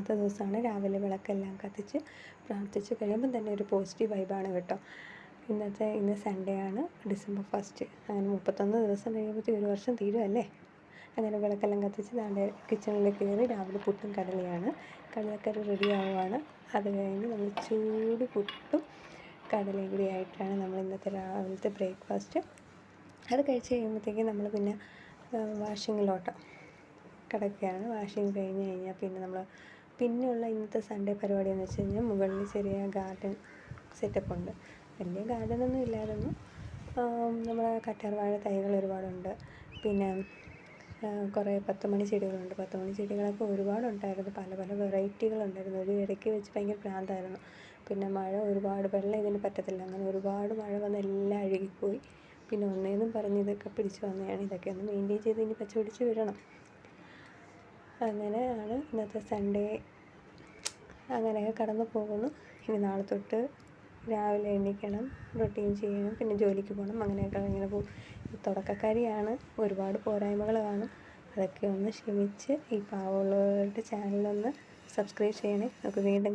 ഇല്ലാത്ത ദിവസമാണ് രാവിലെ വിളക്കെല്ലാം കത്തിച്ച് പ്രാർത്ഥിച്ച് കഴിയുമ്പം തന്നെ ഒരു പോസിറ്റീവ് വൈബാണ് കേട്ടോ. ഇന്ന് സൺഡേ ആണ്, December 1. അങ്ങനെ 31 ദിവസം കഴിയുമ്പോഴത്തേക്കും ഒരു വർഷം തീരുമല്ലേ. അങ്ങനെ വിളക്കെല്ലാം കത്തിച്ച് താണ്ടെ കിച്ചണിൽ കയറി രാവിലെ പുട്ടും കടലയാണ്. കടലക്കറി റെഡി ആവുകയാണ്. അത് കഴിഞ്ഞ് നമ്മൾ ചൂട് പുട്ടും കടലയും കൂടി ആയിട്ടാണ് നമ്മൾ ഇന്നത്തെ രാവിലത്തെ ബ്രേക്ക്ഫാസ്റ്റ്. അത് കഴിച്ച് കഴിയുമ്പോഴത്തേക്കും നമ്മൾ പിന്നെ വാഷിങ്ങിലോട്ട് കിടക്കുകയാണ്. വാഷിങ് കഴിഞ്ഞ് കഴിഞ്ഞാൽ പിന്നെ നമ്മൾ പിന്നെയുള്ള ഇന്നത്തെ സൺഡേ പരിപാടി എന്ന് വെച്ച് കഴിഞ്ഞാൽ മുകളിൽ ചെറിയ ഗാർഡൻ സെറ്റപ്പ് ഉണ്ട്. വലിയ ഗാർഡനൊന്നും ഇല്ലായിരുന്നു. നമ്മുടെ കറ്റാർവാഴ തൈകൾ ഒരുപാടുണ്ട്. പിന്നെ കുറേ 10 മണി ചെടികളുണ്ട്. 10 മണി ചെടികളൊക്കെ ഒരുപാടുണ്ടായിരുന്നു. പല പല വെറൈറ്റികളുണ്ടായിരുന്നു. ഒരു ഇടയ്ക്ക് വെച്ച് ഭയങ്കര ഭ്രാന്തായിരുന്നു. പിന്നെ മഴ ഒരുപാട്, വെള്ളം ഇതിന് പറ്റത്തില്ല. അങ്ങനെ ഒരുപാട് മഴ വന്ന് എല്ലാം അഴുകിപ്പോയി. പിന്നെ ഒന്നേന്നും പറഞ്ഞ് ഇതൊക്കെ പിടിച്ച് വന്നതാണ്. ഇതൊക്കെ ഒന്ന് മെയിൻറ്റെയിൻ ചെയ്ത് ഇനി പച്ച പിടിച്ച് വിടണം. അങ്ങനെയാണ് ഇന്നത്തെ സൺഡേ. അങ്ങനെയൊക്കെ കടന്നു പോകുന്നു. ഇനി നാളെ തൊട്ട് രാവിലെ എണീക്കണം, റൊട്ടീൻ ചെയ്യണം, പിന്നെ ജോലിക്ക് പോകണം. അങ്ങനെയൊക്കെ ഇങ്ങനെ പോകും. തുടക്കക്കാരിയാണ്, ഒരുപാട് പോരായ്മകൾ കാണും. അതൊക്കെ ഒന്ന് ക്ഷമിച്ച് ഈ പാവമുള്ളവരുടെ ചാനലൊന്ന് സബ്സ്ക്രൈബ് ചെയ്യണേ. നമുക്ക് വീണ്ടും